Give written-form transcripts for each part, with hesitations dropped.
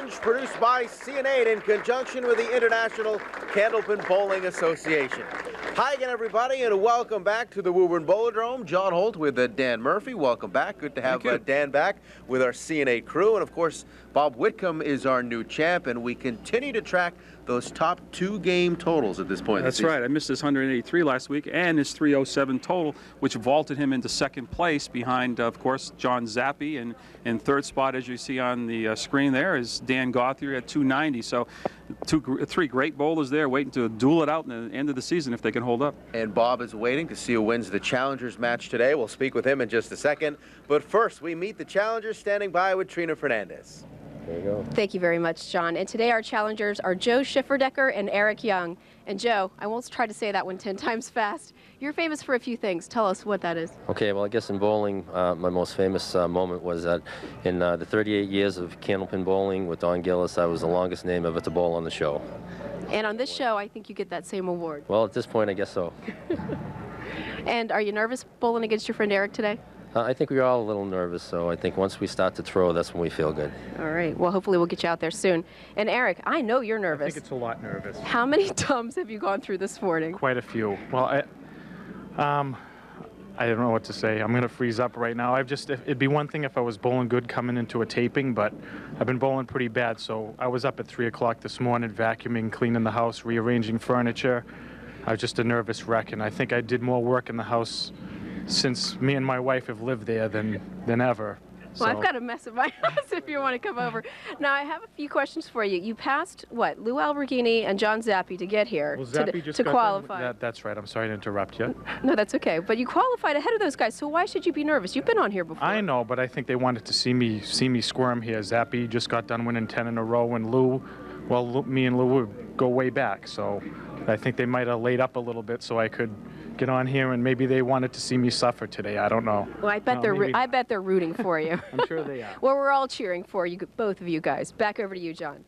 Challenge, produced by CN8 in conjunction with the International Candlepin Bowling Association. Hi again, everybody, and welcome back to the Woburn Bowlerdrome. John Holt with Dan Murphy. Welcome back. Good to have Dan back with our CN8 crew. And, of course, Bob Whitcomb is our new champ, and we continue to track those top 2 game totals at this point. That's right. I missed his 183 last week and his 307 total, which vaulted him into second place behind, of course, John Zappi. And in third spot, as you see on the screen there, is Dan Gauthier at 290. So 3 great bowlers there waiting to duel it out in the end of the season if they can hold up. And Bob is waiting to see who wins the Challengers match today. We'll speak with him in just a second. But first, we meet the Challengers standing by with Trina Fernandez. There you go. Thank you very much, John. And today our challengers are Joe Schifferdecker and Eric Young. And Joe, I won't try to say that one 10 times fast. You're famous for a few things. Tell us what that is. Okay, well, I guess in bowling, my most famous moment was that in the 38 years of Candlepin bowling with Don Gillis, I was the longest name ever to bowl on the show. And on this show, I think you get that same award. Well, at this point, I guess so. And are you nervous bowling against your friend Eric today? I think we're all a little nervous, so I think once we start to throw, that's when we feel good. All right. Well, hopefully we'll get you out there soon. And Eric, I know you're nervous. I think it's a lot nervous. How many tums have you gone through this morning? Quite a few. Well, I don't know what to say. I'm going to freeze up right now. It'd be one thing if I was bowling good coming into a taping, but I've been bowling pretty bad. So I was up at 3 o'clock this morning, vacuuming, cleaning the house, rearranging furniture. I was just a nervous wreck, and I think I did more work in the house since me and my wife have lived there than ever. Well, I've got a mess at my house if you want to come over. Now, I have a few questions for you. You passed, what, Lou Alberghini and John Zappi to get here, to qualify. That's right. I'm sorry to interrupt you. No, that's okay. But you qualified ahead of those guys, so why should you be nervous? You've been on here before. I know, but I think they wanted to see me squirm here. Zappi just got done winning 10 in a row, and Lou, well, me and Lou would go way back, so I think they might have laid up a little bit so I could get on here, and maybe they wanted to see me suffer today. I don't know. Well, I bet they're rooting for you. I'm sure they are. Well, we're all cheering for you, both of you guys. Back over to you, John.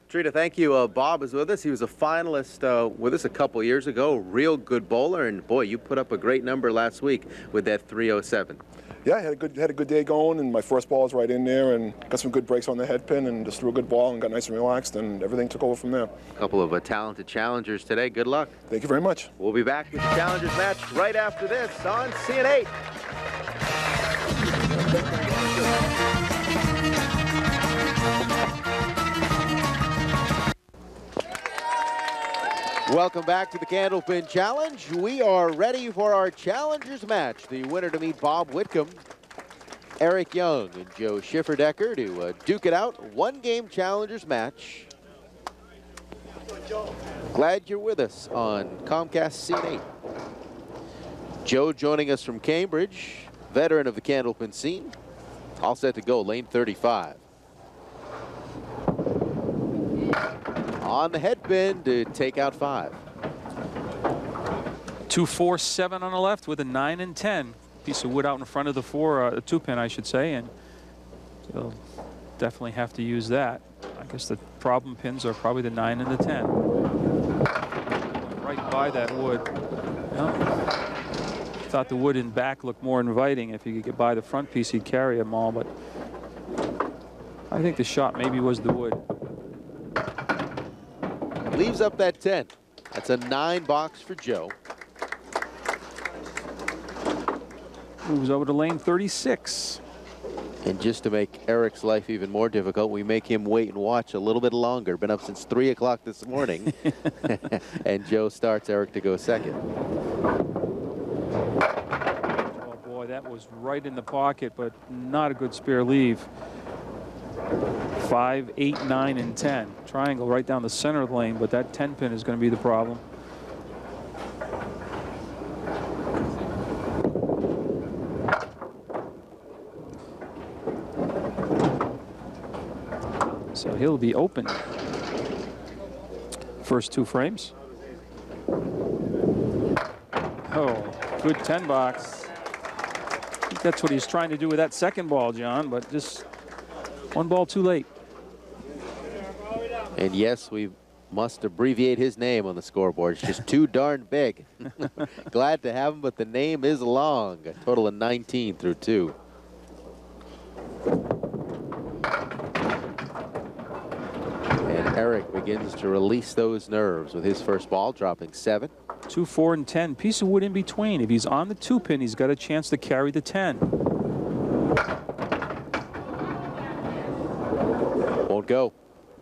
Trina, thank you. Bob is with us. He was a finalist with us a couple years ago. Real good bowler, and boy, you put up a great number last week with that 307. Yeah, I had a good day going, and my first ball was right in there, and got some good breaks on the head pin, and just threw a good ball and got nice and relaxed, and everything took over from there. A couple of talented challengers today. Good luck. Thank you very much. We'll be back with the Challengers match right after this on CN8. Welcome back to the Candlepin Challenge. We are ready for our Challengers match. The winner to meet Bob Whitcomb, Eric Young, and Joe Schifferdecker to duke it out. 1-game Challengers match. Glad you're with us on Comcast CN8. Joe joining us from Cambridge, veteran of the Candlepin scene. All set to go, lane 35. On the head pin to take out 5. 2, 4, 7 on the left with a 9 and 10. Piece of wood out in front of the 2 pin, I should say, and you'll definitely have to use that. I guess the problem pins are probably the 9 and the 10. Right by that wood. Well, thought the wood in back looked more inviting. If he could get by the front piece, he'd carry them all, but I think the shot maybe was the wood. Leaves up that 10. That's a 9 box for Joe. Moves over to lane 36. And just to make Eric's life even more difficult, we make him wait and watch a little bit longer. Been up since 3 o'clock this morning. And Joe starts Eric to go second. Oh boy, that was right in the pocket, but not a good spare leave. 5, 8, 9, and 10. Triangle right down the center of the lane, but that 10 pin is going to be the problem. So he'll be open. First 2 frames. Oh, good 10 box. I think that's what he's trying to do with that second ball, John, but just 1 ball too late. And yes, we must abbreviate his name on the scoreboard. It's just too darn big. Glad to have him, but the name is long. A total of 19 through 2. Eric begins to release those nerves with his first ball, dropping 7. 2, 4, and 10. Piece of wood in between. If he's on the 2-pin, he's got a chance to carry the 10. Won't go.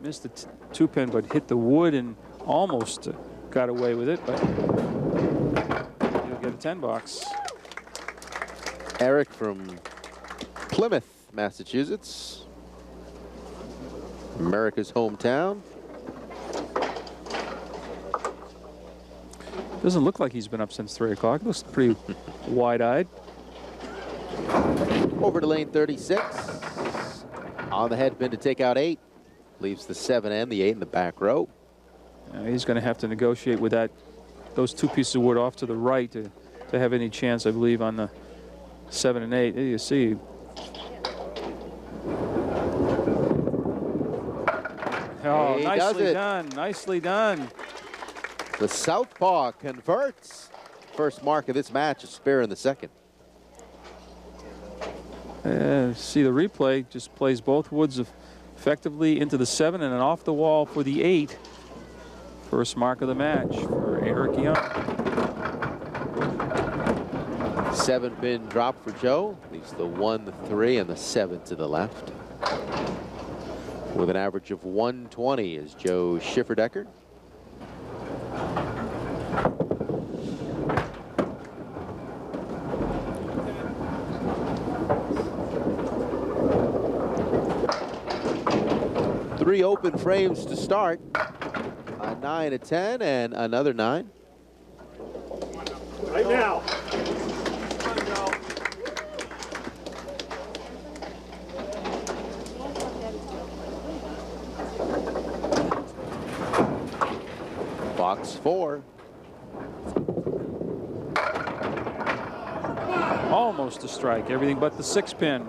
Missed the 2-pin, but hit the wood and almost got away with it, but he'll get a 10 box. Eric from Plymouth, Massachusetts, America's hometown. Doesn't look like he's been up since 3 o'clock. Looks pretty wide-eyed. Over to lane 36. On the head pin to take out 8. Leaves the 7 and the 8 in the back row. He's going to have to negotiate with those 2 pieces of wood off to the right to have any chance, I believe, on the 7 and 8. There you see. Oh, He nicely done. Nicely done. The southpaw converts. First mark of this match, a spare in the second. See the replay, just plays both woods effectively into the 7 and then off the wall for the 8. First mark of the match for Eric Young. 7-pin drop for Joe. Leaves the 1, the 3, and the 7 to the left. With an average of 120 is Joe Schifferdecker. Three open frames to start. A 9, a 10, and another 9. Right now. Box 4. Almost a strike, everything but the 6-pin.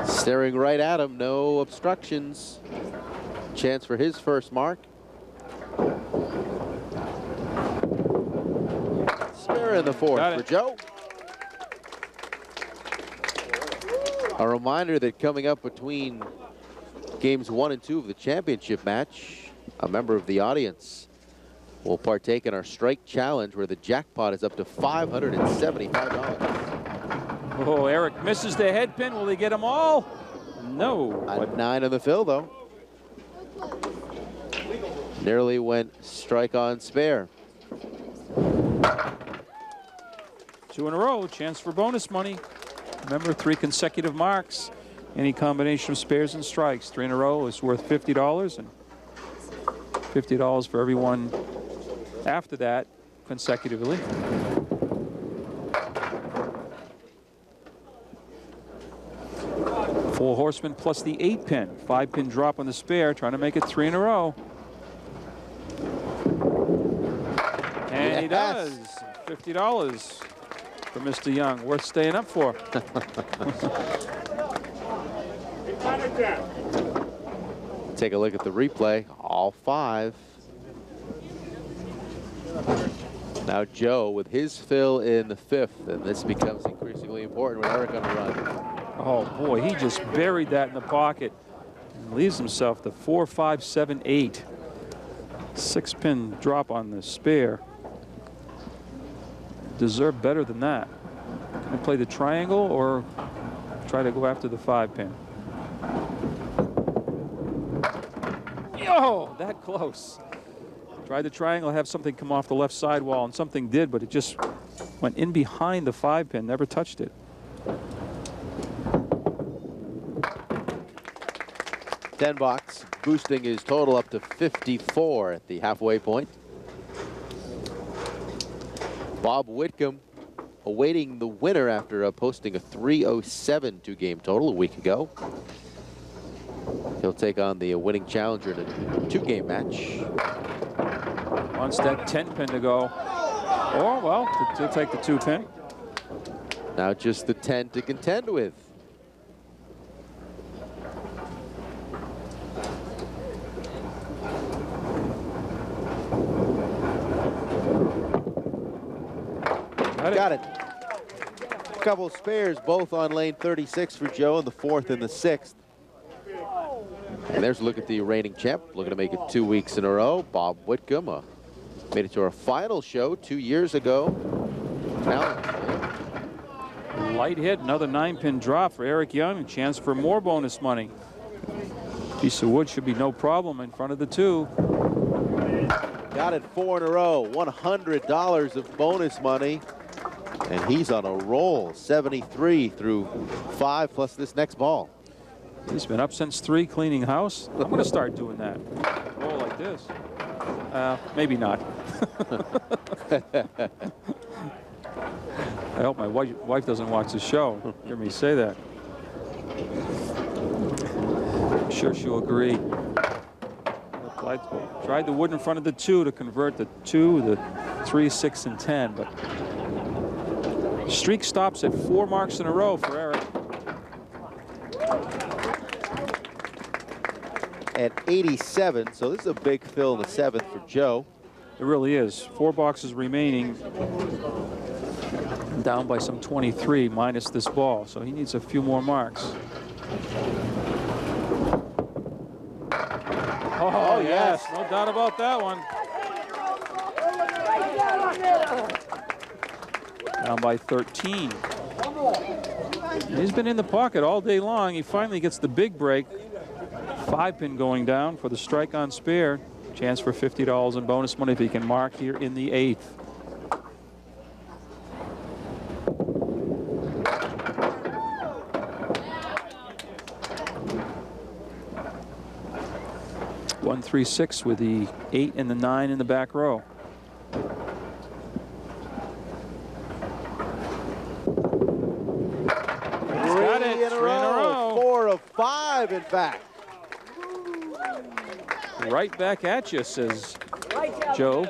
Staring right at him, no obstructions. Chance for his first mark. Spare in the 4th for Joe. A reminder that coming up between games 1 and 2 of the championship match, a member of the audience will partake in our strike challenge where the jackpot is up to $575. Oh, Eric misses the head pin. Will he get them all? No. A 9 on the fill, though. Nearly went strike on spare. 2 in a row. Chance for bonus money. Remember, 3 consecutive marks. Any combination of spares and strikes. 3 in a row is worth $50, and $50 for everyone after that consecutively. Four horsemen plus the 8-pin. 5-pin drop on the spare, trying to make it 3 in a row. And he does. $50 for Mr. Young. Worth staying up for. Take a look at the replay. All 5. Now Joe with his fill in the 5th, and this becomes increasingly important with Eric on the run. Oh boy, he just buried that in the pocket and leaves himself the 4, 5, 7, 8. 6-pin drop on the spare. Deserve better than that. Can I play the triangle or try to go after the 5-pin? Oh, that close. Tried the triangle, have something come off the left sidewall, and something did, but it just went in behind the 5-pin, never touched it. 10 box, boosting his total up to 54 at the halfway point. Bob Whitcomb awaiting the winner after posting a 307 two-game total a week ago. He'll take on the winning challenger in a 2-game match. Wants that 10-pin to go. Or, well, to take the 2-pin. Now just the 10 to contend with. Got it. A couple of spares, both on lane 36 for Joe, and the 4th and the 6th. And there's a look at the reigning champ, looking to make it 2 weeks in a row. Bob Whitcomb made it to our final show 2 years ago. Now, Light hit, another 9-pin drop for Eric Young, a chance for more bonus money. Piece of wood should be no problem in front of the 2. got it 4 in a row, $100 of bonus money. And he's on a roll, 73 through 5 plus this next ball. He's been up since 3 cleaning house. I'm going to start doing that. Roll like this. Maybe not. I hope my wife doesn't watch the show. Hear me say that. I'm sure she'll agree. I tried the wood in front of the 2 to convert the 2, the 3, 6, and 10, but streak stops at 4 marks in a row for Eric. At 87, so this is a big fill in the 7th for Joe. It really is. 4 boxes remaining, down by some 23 minus this ball, so he needs a few more marks. Oh, yes, no doubt about that one. Down by 13. He's been in the pocket all day long. He finally gets the big break. 5-pin going down for the strike on spare. Chance for $50 in bonus money if he can mark here in the 8th. One, 3, 6 with the 8 and the 9 in the back row. Got it. 3 in a row. 4 of 5, in fact. Right back at you, says Joe.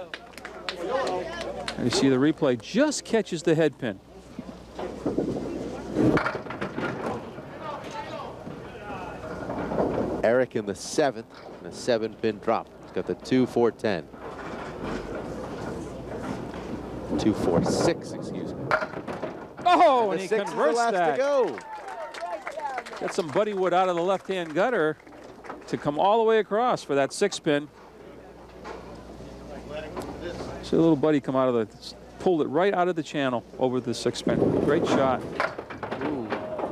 And you see the replay, just catches the head pin. Eric in the 7th, and a 7-pin drop. He's got the 2, 4, 10. 2, 4, 6, excuse me. Oh, and he 6 converts is the last that. to go. Get some buddy wood out of the left-hand gutter to come all the way across for that 6-pin. See a little buddy come out of the, pulled it right out of the channel over the 6-pin. Great shot. Ooh,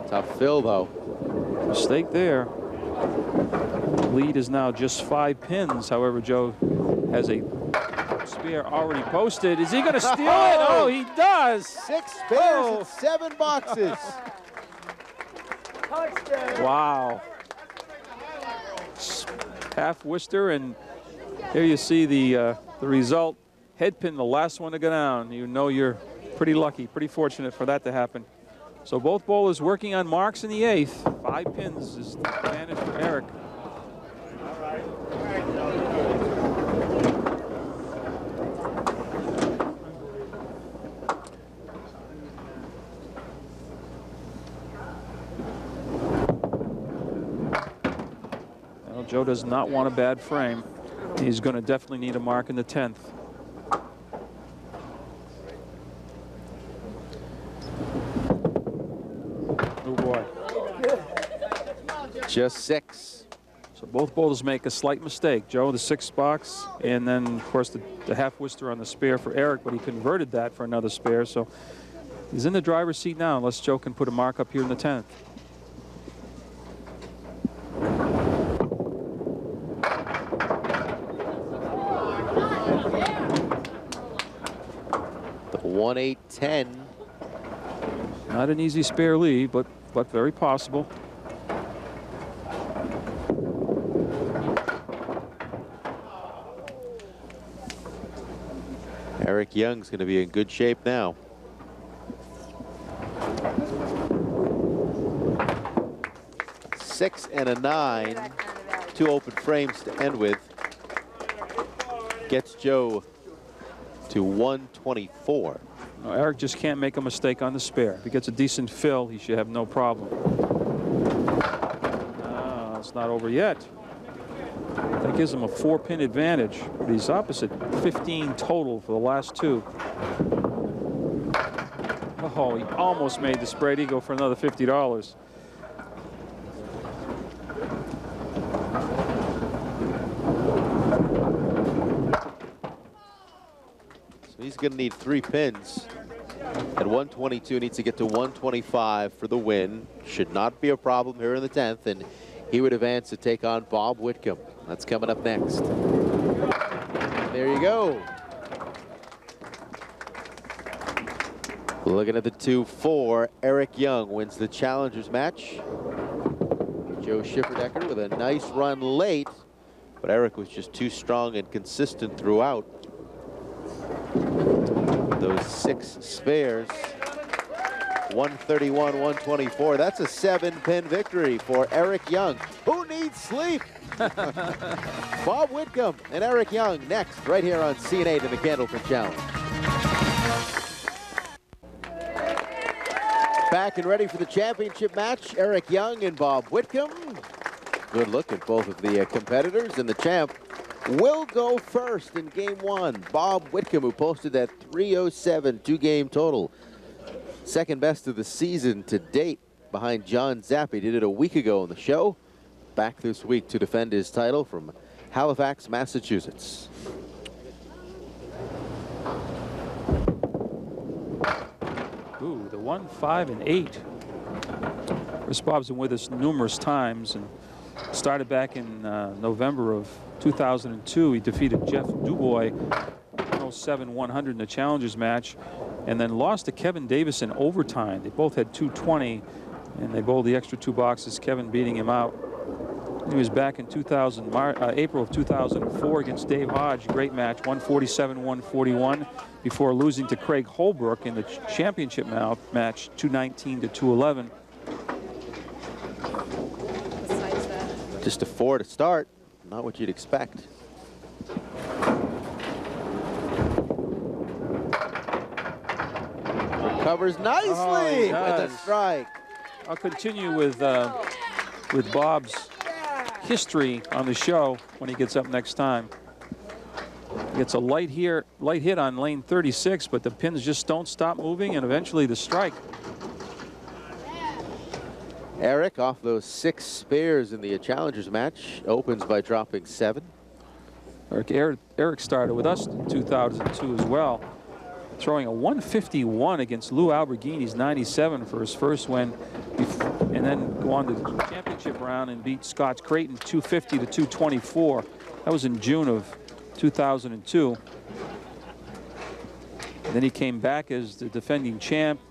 tough fill though. Mistake there. Lead is now just 5 pins. However, Joe has a spare already posted. Is he going to steal it? Oh, he does. 6 spares and 7 boxes. Wow. Half Worcester, and here you see the result. Head pin, the last one to go down. You know you're pretty lucky, pretty fortunate for that to happen. So both bowlers working on marks in the 8th. 5 pins is the advantage for Eric. Well, Joe does not want a bad frame. He's going to definitely need a mark in the 10th. Oh boy. Just 6. So both bowlers make a slight mistake. Joe, the 6th box, and then, of course, the half Worcester on the spare for Eric, but he converted that for another spare. So he's in the driver's seat now, unless Joe can put a mark up here in the 10th. The 1, 8, 10. Not an easy spare lead, but very possible. Eric Young's going to be in good shape now. Six and a 9. 2 open frames to end with. Gets Joe to 124. No, Eric just can't make a mistake on the spare. If he gets a decent fill, he should have no problem. It's not over yet. That gives him a 4-pin advantage. But he's opposite 15 total for the last 2. Oh, he almost made the spread eagle for another $50. he's going to need 3 pins. At 122, needs to get to 125 for the win. Should not be a problem here in the 10th, and he would advance to take on Bob Whitcomb. That's coming up next. There you go. Looking at the 2-4, Eric Young wins the Challengers match. Joe Schifferdecker with a nice run late, but Eric was just too strong and consistent throughout. Those 6 spares. 131, 124. That's a 7-pin victory for Eric Young. Who needs sleep? Bob Whitcomb and Eric Young next, right here on CN8 in the Candlepin Challenge. Back and ready for the championship match, Eric Young and Bob Whitcomb. Good look at both of the competitors, and the champ will go first in game 1. Bob Whitcomb, who posted that 307 2-game total. Second best of the season to date behind John Zappi. Did it a week ago on the show. Back this week to defend his title from Halifax, Massachusetts. Ooh, the 1, 5, and 8. Chris Bob's been with us numerous times and started back in November of 2002. He defeated Jeff Dubois 107-100 in the Challengers match, and then lost to Kevin Davis in overtime. They both had 220, and they bowled the extra 2 boxes, Kevin beating him out. He was back in April of 2004 against Dave Hodge. Great match, 147-141, before losing to Craig Holbrook in the championship match, 219-211. Just a 4 to start, not what you'd expect. Recovers nicely with a strike. I'll continue with Bob's history on the show when he gets up next time. Gets a light hit on lane 36, but the pins just don't stop moving, and eventually the strike. Eric, off those 6 spares in the Challengers match, opens by dropping 7. Eric started with us in 2002 as well, throwing a 151 against Lou Alberghini's 97 for his first win, and then go on to the championship round and beat Scott Creighton 250-224. That was in June of 2002. And then he came back as the defending champ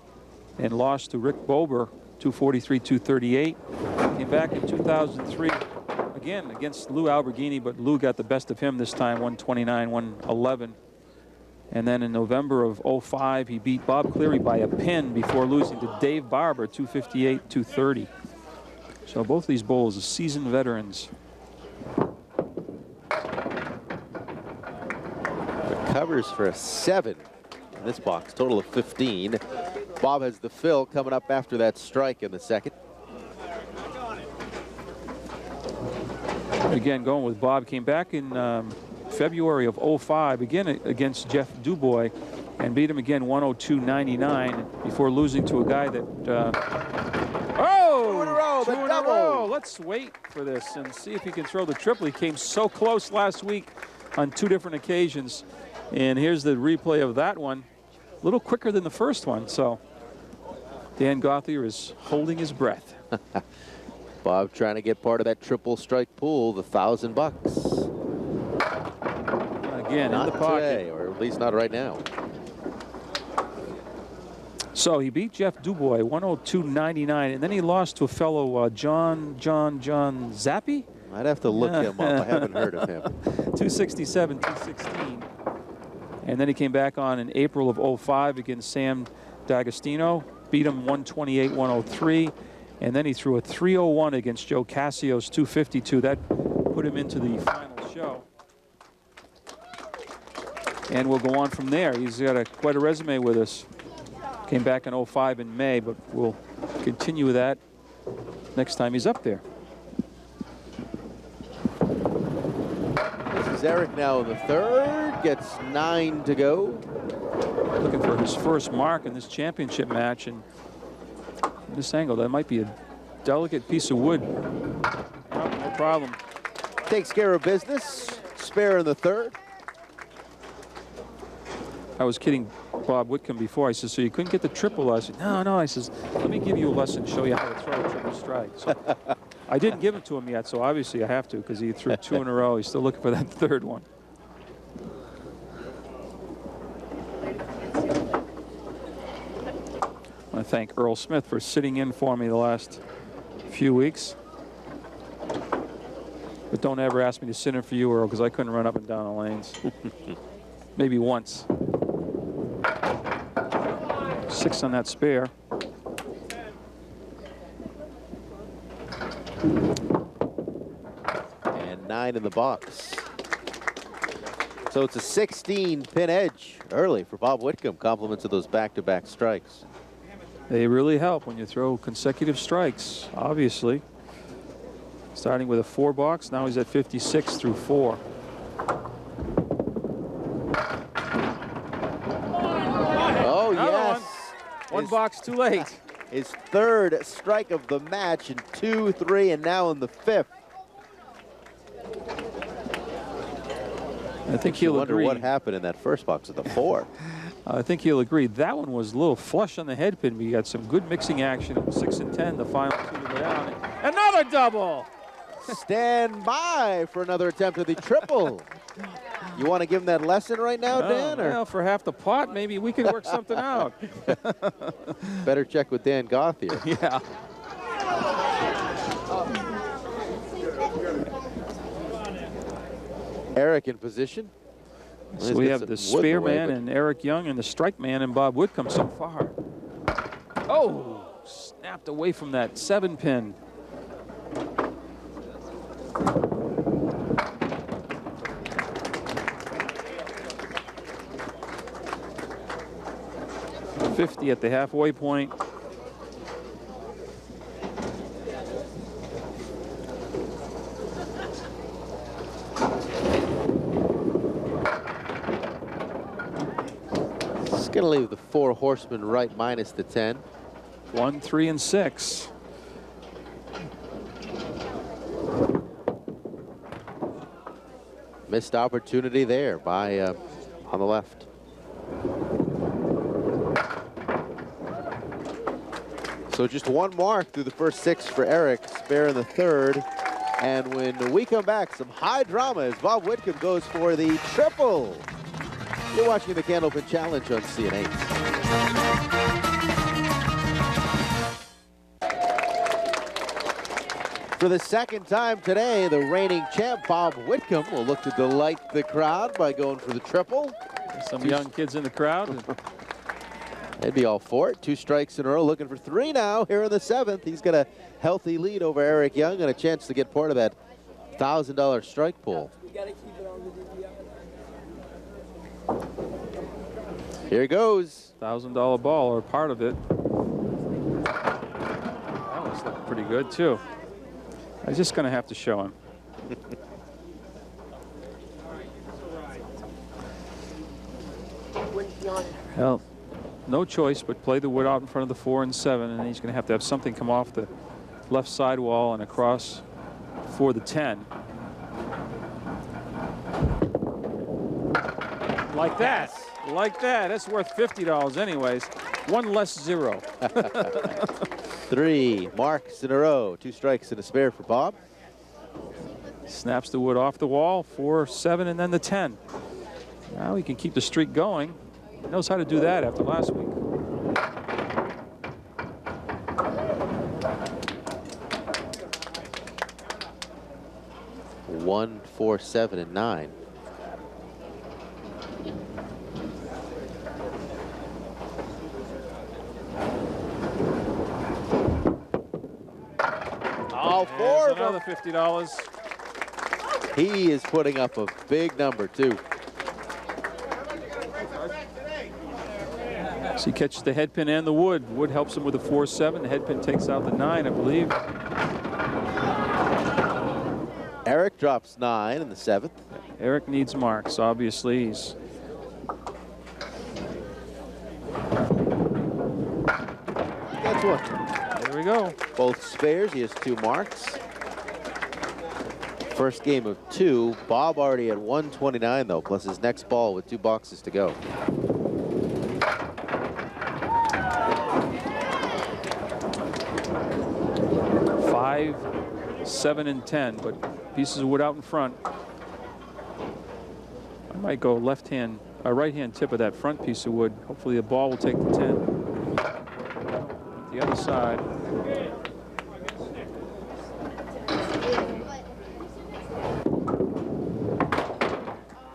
and lost to Rick Bober 243-238. Came back in 2003 again against Lou Alberghini, but Lou got the best of him this time, 129-111. And then in November of 05, he beat Bob Cleary by a pin before losing to Dave Barber 258-230. So both these bowlers are seasoned veterans. Recovers for a 7 in this box, total of 15. Bob has the fill coming up after that strike in the second. Again, going with Bob, came back in February of 05, again against Jeff Dubois, and beat him again 102-99 before losing to a guy that Two in a row, the double. Let's wait for this and see if he can throw the triple. He came so close last week on 2 different occasions, and here's the replay of that one, a little quicker than the first one. So Dan Gauthier is holding his breath. Bob trying to get part of that triple strike pool, the $1,000. Again, not in the pocket. Today, or at least not right now. So he beat Jeff Dubois 102-99, and then he lost to a fellow John Zappi. I'd have to look him up. I haven't heard of him. 267-216. And then he came back on in April of 05 against Sam D'Agostino, beat him 128-103. And then he threw a 301 against Joe Cassio's 252. That put him into the final show. And we'll go on from there. He's got quite a resume with us. Came back in 05 in May, but we'll continue with that next time he's up there. This is Eric now in the third, gets 9 to go. Looking for his first mark in this championship match, and this angle, that might be a delicate piece of wood. No problem. Takes care of business. Spare in the third. I was kidding Bob Whitcomb before. I said, so you couldn't get the triple? I said, no, no. I says, let me give you a lesson, show you how to throw a triple strike. So I didn't give it to him yet, so obviously I have to, because he threw 2 in a row. He's still looking for that 3rd one. I want to thank Earl Smith for sitting in for me the last few weeks. But don't ever ask me to sit in for you, Earl, because I couldn't run up and down the lanes. Maybe once. 6 on that spare. And 9 in the box. So it's a 16-pin edge early for Bob Whitcomb. Compliments of those back-to-back strikes. They really help when you throw consecutive strikes, obviously. Starting with a 4 box, now he's at 56 through 4. Oh, yes. One box too late. His 3rd strike of the match, and 2, 3, and now in the 5th. I think he'll agree. What happened in that first box with the 4? I think he'll agree. That one was a little flush on the head pin. We got some good mixing action. It was 6 and 10, the final 2 to go down. Another double! Stand by for another attempt at the triple. You want to give him that lesson right now, Dan? Or? Well, for half the pot, maybe we could work something out. Better check with Dan Gauthier. Yeah. Eric in position. So we have the spare man and Eric Young, and the strike man and Bob Whitcomb so far. Oh, snapped away from that 7-pin. .50 at the halfway point. It's going to leave the 4 horsemen right minus the 10. 1, 3, and 6. Missed opportunity there by on the left. So just 1 mark through the first 6 for Eric, spare in the 3rd. And when we come back, some high drama as Bob Whitcomb goes for the triple. You're watching the Candlepin Challenge on CN8. For the 2nd time today, the reigning champ, Bob Whitcomb, will look to delight the crowd by going for the triple. Some young kids in the crowd. They'd be all for it. 2 strikes in a row, looking for 3 now here in the 7th. He's got a healthy lead over Eric Young and a chance to get part of that $1,000 strike pool. Here goes. $1,000 ball, or part of it. That one's looking pretty good, too. I'm just going to have to show him. Well, no choice but play the wood out in front of the 4 and 7, and he's going to have something come off the left sidewall and across for the 10. Like that. Like that. That's worth $50 anyways. 1 less 0. 3 marks in a row. 2 strikes and a spare for Bob. Snaps the wood off the wall. 4, 7, and then the 10. Now he can keep the streak going. He knows how to do that after last week. One, 4, 7, and 9. All 4 of them. Another $50. He is putting up a big number, too. So he catches the head pin and the wood. Wood helps him with the 4-7. The head pin takes out the 9, I believe. Eric drops 9 in the 7th. Eric needs marks, obviously. He's That's one. there we go. Both spares. He has 2 marks. First game of 2. Bob already at 129 though, plus his next ball with 2 boxes to go. 5, 7, and 10, but pieces of wood out in front. I might go right-hand tip of that front piece of wood. Hopefully the ball will take the 10. The other side.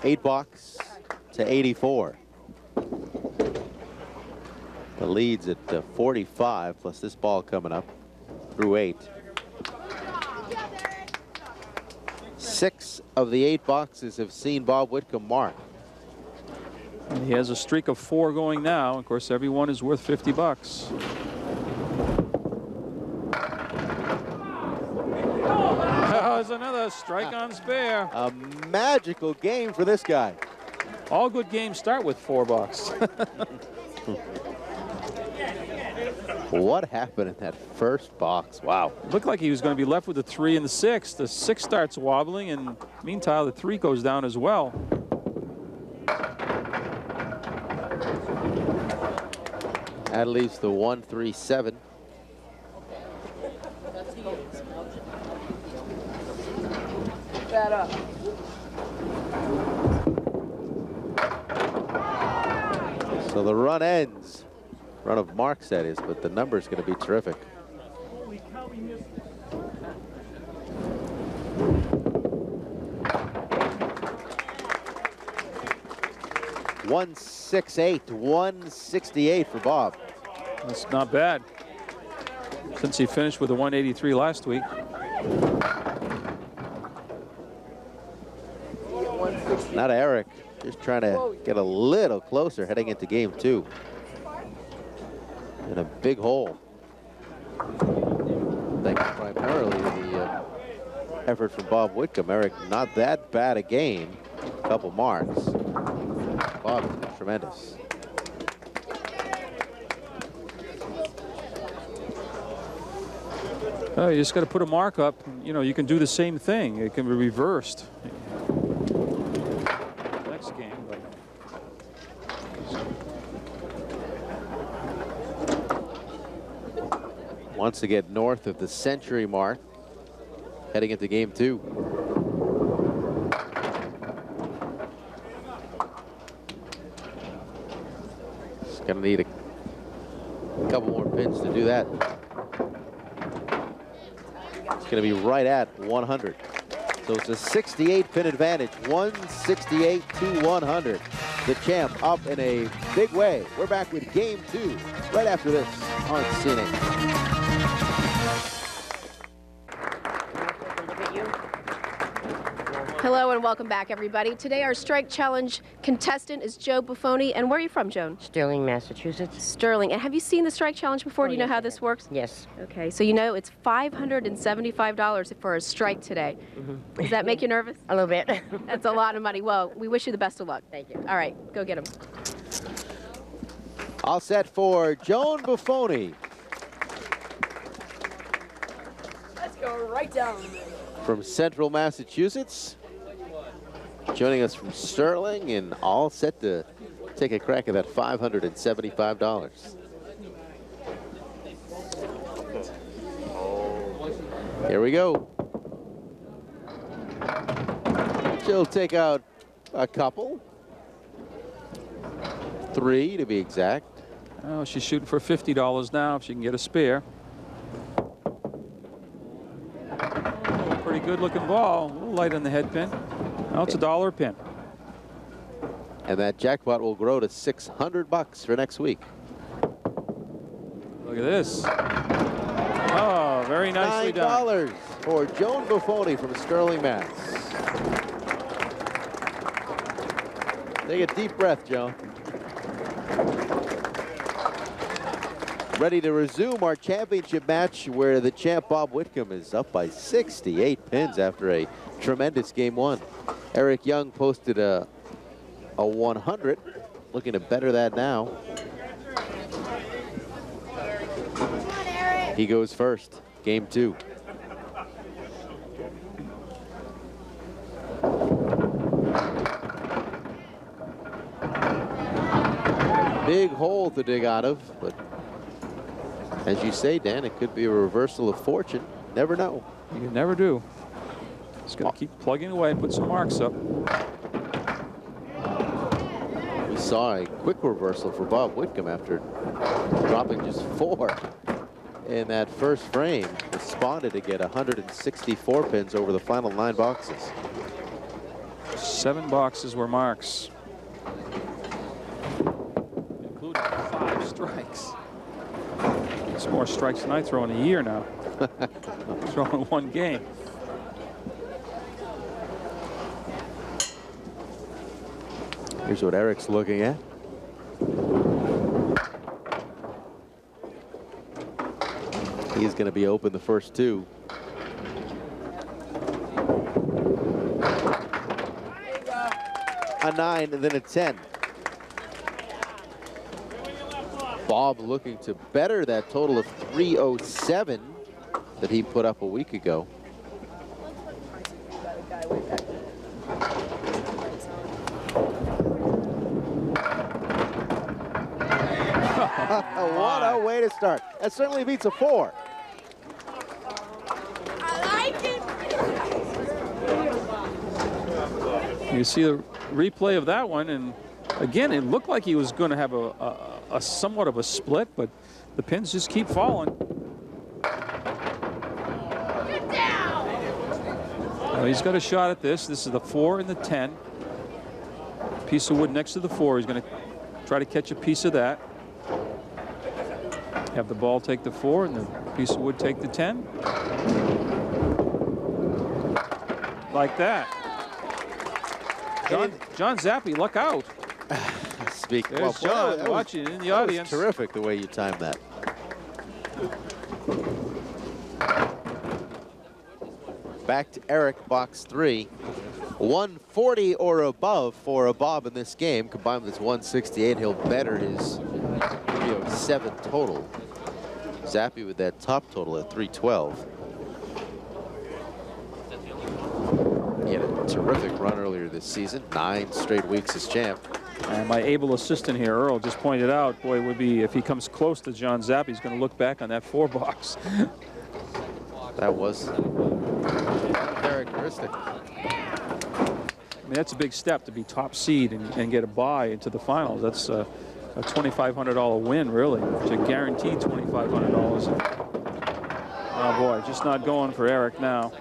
$8 to 84. The lead's at 45, plus this ball coming up through 8. 6 of the 8 boxes have seen Bob Whitcomb mark. And he has a streak of 4 going now. Of course, every one is worth 50 bucks. Oh, there's another strike on spare. A magical game for this guy. All good games start with $4. What happened in that first box? Wow. Looked like he was going to be left with the 3 and the 6. The 6 starts wobbling, and meantime, the 3 goes down as well. That leaves the 1, 3, 7. That up. So the run ends. Run of Marks, that is, but the number's going to be terrific. $168, 168 for Bob. That's not bad. Since he finished with a 183 last week. Not Eric, just trying to get a little closer heading into game 2. In a big hole. Thanks primarily to the effort from Bob Whitcomb. Eric, not that bad a game. A couple marks. Bob, tremendous. Oh, you just got to put a mark up. You know, you can do the same thing. It can be reversed. Next game. Wants to get north of the century mark. Heading into game 2. It's going to need a couple more pins to do that. It's going to be right at 100. So it's a 68 pin advantage, 168 to 100. The champ up in a big way. We're back with game 2 right after this on CNN. Hello and welcome back, everybody. Today our strike challenge contestant is Joe Buffoni. And where are you from, Joan? Sterling, Massachusetts. Sterling. And have you seen the strike challenge before? Do you know how this works? Yes. Okay, so you know it's $575 for a strike today. Does that make you nervous? A little bit. That's a lot of money. Well, we wish you the best of luck. Thank you. All right, go get him. All set for Joan Buffoni. Let's go right down. From Central Massachusetts. Joining us from Sterling and all set to take a crack at that $575. Here we go. She'll take out a couple. 3 to be exact. Oh, she's shooting for $50 now if she can get a spare. Oh, pretty good looking ball. A little light on the head pin. Now it's $1 a pin. And that jackpot will grow to $600 for next week. Look at this. Oh, very nicely done. $9 for Joan Buffoni from Sterling, Mass. Take a deep breath, Joan. Ready to resume our championship match where the champ Bob Whitcomb is up by 68 pins after a tremendous game 1. Eric Young posted a 100, looking to better that now. He goes first, game 2. Big hole to dig out of, but as you say, Dan, it could be a reversal of fortune. Never know. You never do. Just got to keep plugging away and put some marks up. We saw a quick reversal for Bob Whitcomb after dropping just 4 in that first frame. Responded to get 164 pins over the final 9 boxes. 7 boxes were marks, including 5 strikes. It's more strikes than I throw in a year now. Throwing 1 game. Here's what Eric's looking at. He's going to be open the first 2. A 9 and then a 10. Bob looking to better that total of 307 that he put up a week ago. What a way to start. That certainly beats a 4. I like it. You see the replay of that one, and again, it looked like he was going to have a somewhat of a split, but the pins just keep falling. Get down. Well, he's got a shot at this. This is the 4 and the 10. Piece of wood next to the 4. He's going to try to catch a piece of that. Have the ball take the 4 and the piece of wood take the 10. Like that. John Zappi, look out. There's John watching in the audience. That was terrific the way you timed that. Back to Eric, box 3. 140 or above for a Bob in this game. Combined with his 168, he'll better his 307 total. Zappi with that top total at 312. He had a terrific run earlier this season. 9 straight weeks as champ. And my able assistant here, Earl, just pointed out, boy, would be if he comes close to John Zappi, he's going to look back on that 4 box. That was characteristic. I mean, that's a big step to be top seed and get a bye into the finals. That's a $2,500 win, really. It's a guaranteed $2,500. Oh, boy, just not going for Eric now.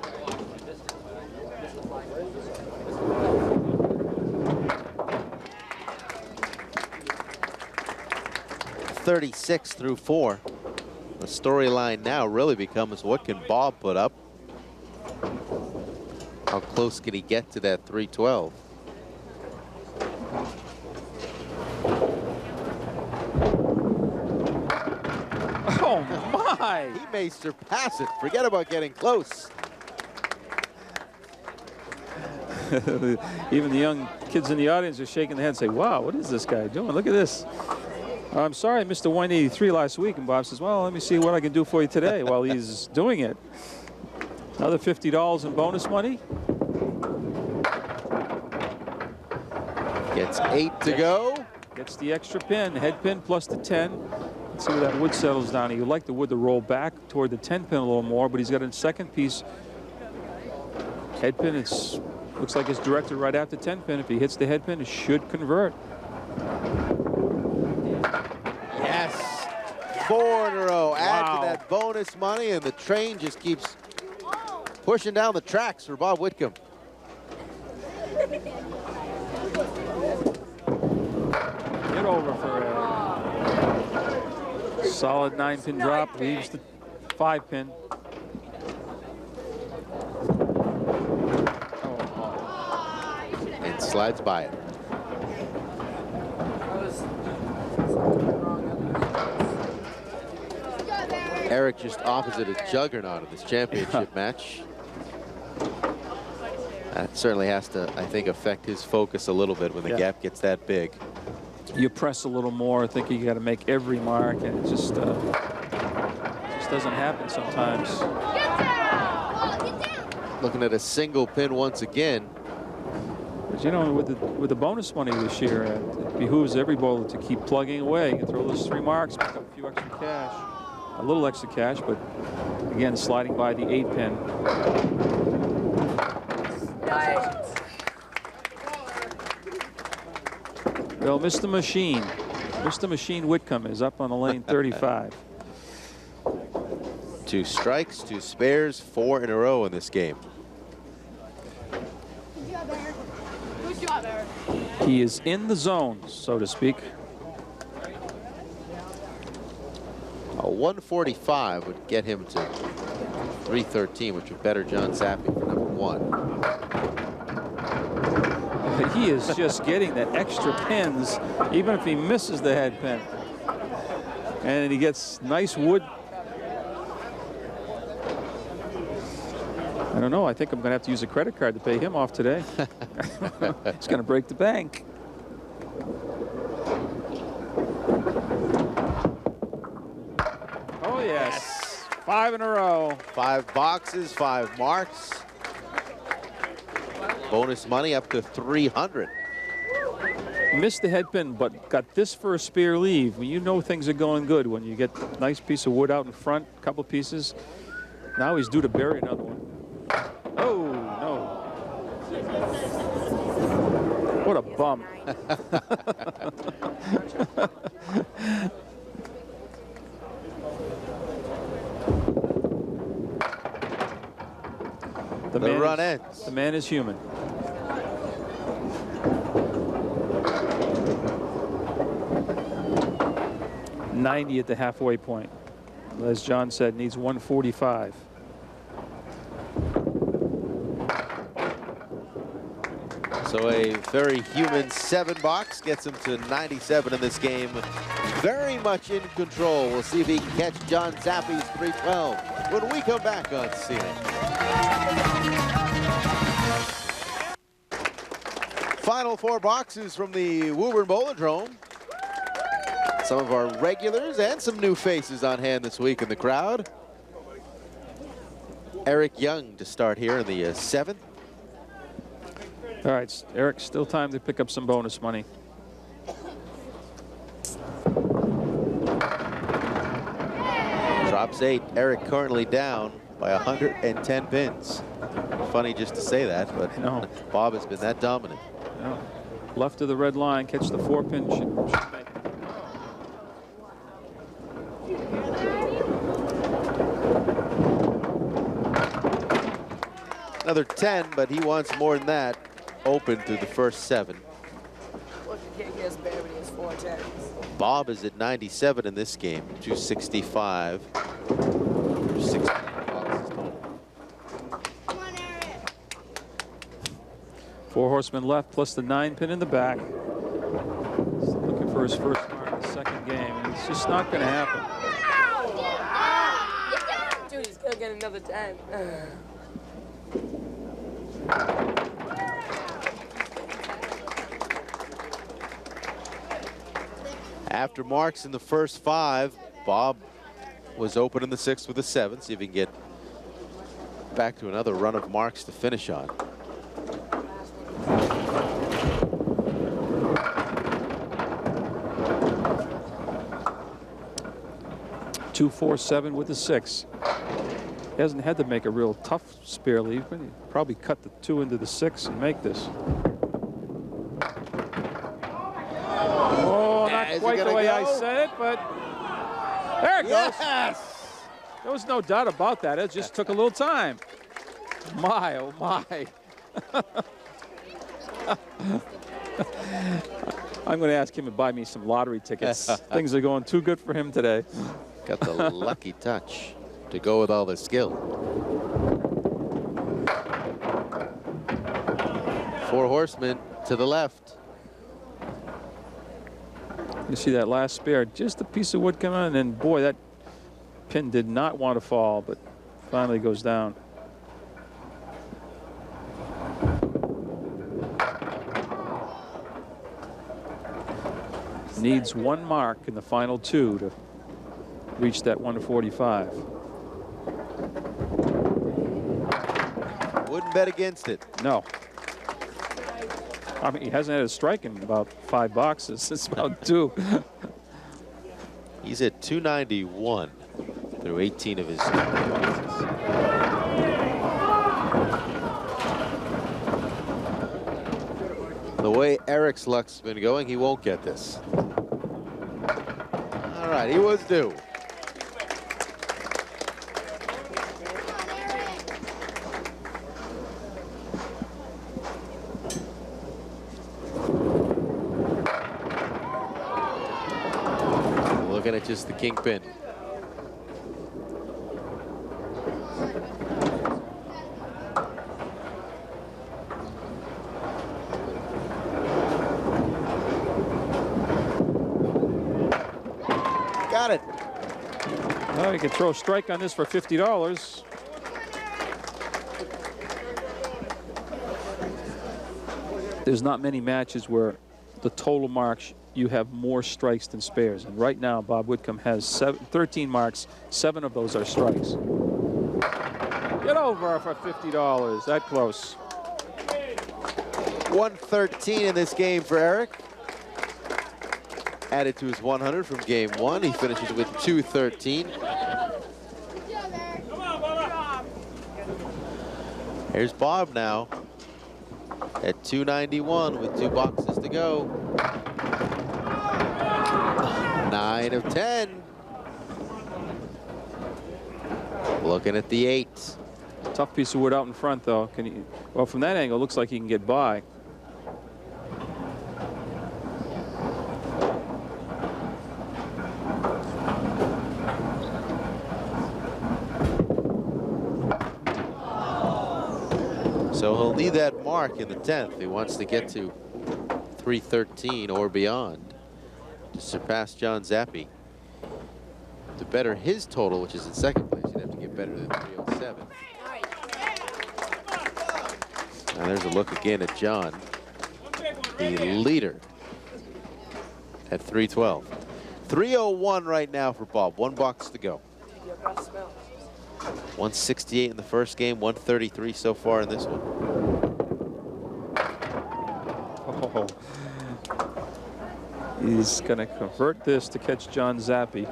$36 through 4. The storyline now really becomes what can Bob put up? How close can he get to that 312? Oh my! He may surpass it. Forget about getting close. Even the young kids in the audience are shaking their heads and say, wow, what is this guy doing? Look at this. I'm sorry I missed the 183 last week. And Bob says, well, let me see what I can do for you today while he's doing it. Another $50 in bonus money. Gets 8 to go. Gets the extra pin, head pin plus the 10. Let's see where that wood settles down. He would like the wood to roll back toward the 10 pin a little more, but he's got a second piece. Head pin, looks like it's directed right after 10 pin. If he hits the head pin, it should convert. Yes. 4 in a row. Add Wow. to that bonus money, and the train just keeps pushing down the tracks for Bob Whitcomb. Get over for a solid 9-pin drop. Leaves the 5-pin. And slides by it. Eric just opposite a juggernaut in this championship match. That certainly has to, I think, affect his focus a little bit when the gap gets that big. You press a little more, thinking you got to make every mark, and it just doesn't happen sometimes. Looking at a single pin once again. But you know, with the bonus money this year, it behooves every bowler to keep plugging away. You can throw those 3 marks, pick up a few extra cash. a little extra cash, but again, sliding by the 8-pin. Well, Mr. Machine Whitcomb is up on the lane 35. 2 strikes, 2 spares, 4 in a row in this game. Good job, Eric. He is in the zone, so to speak. A 145 would get him to 313, which would better John Zappi for number 1. He is just getting that extra pins, even if he misses the head pin. And he gets nice wood. I don't know. I think I'm going to have to use a credit card to pay him off today. It's going to break the bank. Oh, yes. 5 in a row. 5 boxes, 5 marks. Bonus money up to 300. Missed the head pin, but got this for a spare leave. When you know things are going good, when you get a nice piece of wood out in front, a couple pieces. Now he's due to bury another one. Oh, no. What a bum. The run ends. The man is human. .90 at the halfway point. As John said, needs 145. So a very human 7 box gets him to 97 in this game. Very much in control. We'll see if he can catch John Zappi's 312 when we come back on CNN. Final 4 boxes from the Woburn Bolodrome. Some of our regulars and some new faces on hand this week in the crowd. Eric Young to start here in the 7th. All right, Eric, still time to pick up some bonus money. Drops 8. Eric currently down by 110 pins. Funny just to say that, but no. Bob has been that dominant. No. Left of the red line, catch the 4-pin. Should make it. Another 10, but he wants more than that. Open through the first 7. Bob is at 97 in this game, 265. 60 boxes total. 4 horsemen left, plus the 9-pin in the back. He's looking for his first mark in the second game, and it's just not going to happen. Dude, he's going to get another 10. After marks in the first 5, Bob was open in the 6th with a 7. See if he can get back to another run of marks to finish on. Two, 4, 7 with the 6. He hasn't had to make a real tough spare leave, but he probably cut the 2 into the 6 and make this. Oh, not quite the way I said it, but there it goes. There was no doubt about that. It just took a little time. My, oh my. I'm going to ask him to buy me some lottery tickets. Things are going too good for him today. Got the lucky touch to go with all the skill. 4 horsemen to the left. You see that last spare, just a piece of wood coming in, and boy, that pin did not want to fall, but finally goes down. Needs 1 mark in the final 2 to reach that 145. Wouldn't bet against it. No. I mean, he hasn't had a strike in about 5 boxes. It's about 2. He's at 291. through 18 of his boxes. The way Eric's luck's been going, he won't get this. All right, he was due. Looking at just the kingpin. Got it. Well, you can throw a strike on this for $50. There's not many matches where the total marks you have more strikes than spares. And right now, Bob Whitcomb has 13 marks. 7 of those are strikes. Get over for $50. That close. 113 in this game for Eric. Added to his 100 from game 1. He finishes with 213. Here's Bob now at 291 with 2 boxes to go. 9 of 10. Looking at the 8. Tough piece of wood out in front, though. Can he? Well, from that angle, looks like he can get by. So he'll need that mark in the 10th. He wants to get to 313 or beyond to surpass John Zappi. To better his total, which is in second place, you'd have to get better than 307. Now there's a look again at John, the leader at 312. 301 right now for Bob. 1 box to go. 168 in the first game, 133 so far in this one. Oh. He's going to convert this to catch John Zappi.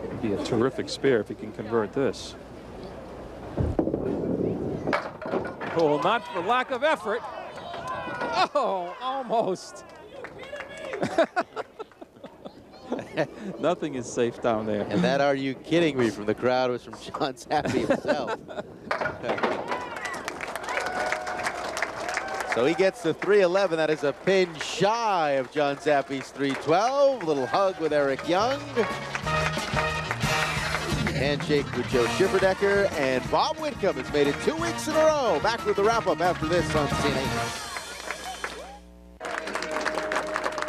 It'd be a terrific spare if he can convert this. Oh, not for lack of effort. Oh, almost. Nothing is safe down there. And that "are you kidding me" from the crowd was from John Zappi himself. So he gets to 311. That is a pin shy of John Zappi's 312. Little hug with Eric Young. Handshake with Joe Schifferdecker. And Bob Whitcomb has made it 2 weeks in a row. Back with the wrap-up after this on CNN.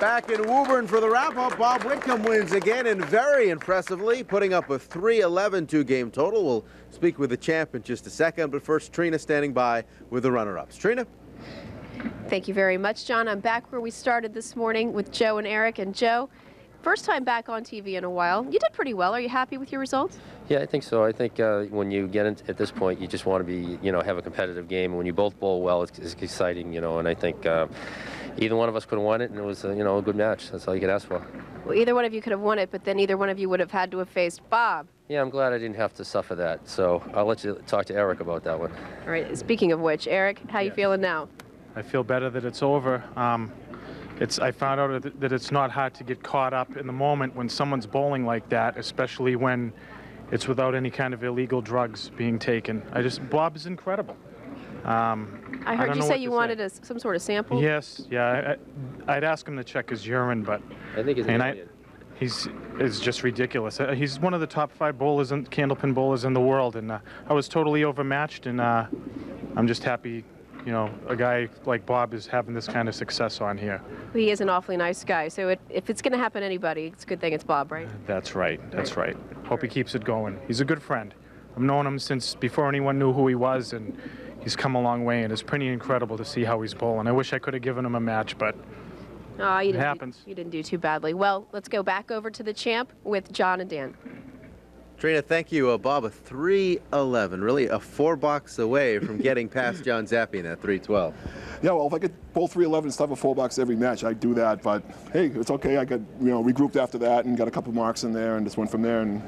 Back in Woburn for the wrap-up. Bob Whitcomb wins again, and very impressively, putting up a 311 two-game total. We'll speak with the champ in just a second, but first, Trina standing by with the runner-ups. Trina? Thank you very much, John. I'm back where we started this morning with Joe and Eric. And Joe, first time back on TV in a while. You did pretty well. Are you happy with your results? Yeah, I think so. I think when you get into, at this point, you just want to be, have a competitive game. And when you both bowl well, it's exciting, and I think either one of us could have won it, and it was, a good match. That's all you could ask for. Well, either one of you could have won it, but then either one of you would have had to have faced Bob. Yeah, I'm glad I didn't have to suffer that. So I'll let you talk to Eric about that one. All right. Speaking of which, Eric, how you feeling now? I feel better that it's over. I found out that it's not hard to get caught up in the moment when someone's bowling like that, especially when it's without any kind of illegal drugs being taken. Bob is incredible. I heard you say you wanted some sort of sample. Yes, yeah. I'd ask him to check his urine, but I think it's just ridiculous. He's one of the top 5 bowlers, Candlepin bowlers in the world, and I was totally overmatched, and I'm just happy. A guy like Bob is having this kind of success on here. Well, he is an awfully nice guy, so if it's going to happen to anybody, it's a good thing it's Bob, right? That's right. That's right. Hope he keeps it going. He's a good friend. I've known him since before anyone knew who he was, and he's come a long way, and it's pretty incredible to see how he's bowling. I wish I could have given him a match, but it happens. You didn't do too badly. Well, let's go back over to the champ with John and Dan. Trina, thank you. Bob, a 311, really a 4 box away from getting past John Zappi in that 312. Yeah, well, if I could bowl 311 and stuff a 4 box every match, I'd do that. But hey, it's okay. I got regrouped after that and got a couple marks in there and just went from there. And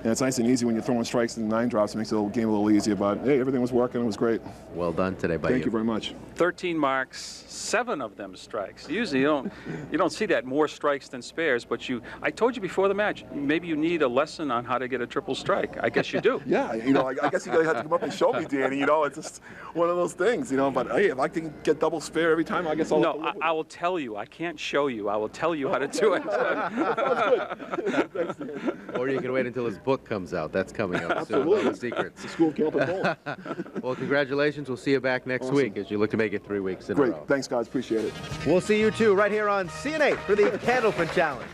And it's nice and easy when you're throwing strikes and 9 drops. It makes the game a little easier. But, hey, everything was working. It was great. Well done today by Thank you very much. 13 marks, 7 of them strikes. Usually you don't see that, more strikes than spares, but I told you before the match, maybe you need a lesson on how to get a triple strike. I guess you do. Yeah, I guess you're going to have to come up and show me, Danny. It's just one of those things, but hey, if I can get double spare every time, I guess I'll... No, I will tell you. I can't show you. I will tell you how to do it. Sounds good. Thanks, Danny. Or you can wait until his book comes out. That's coming up Absolutely. soon. The Secrets. The School of Candlepin Bowling. Well, congratulations. We'll see you back next week as you look to make it 3 weeks in a row. Great. Thanks, guys. Appreciate it. We'll see you too right here on CNA for the Candlepin Challenge.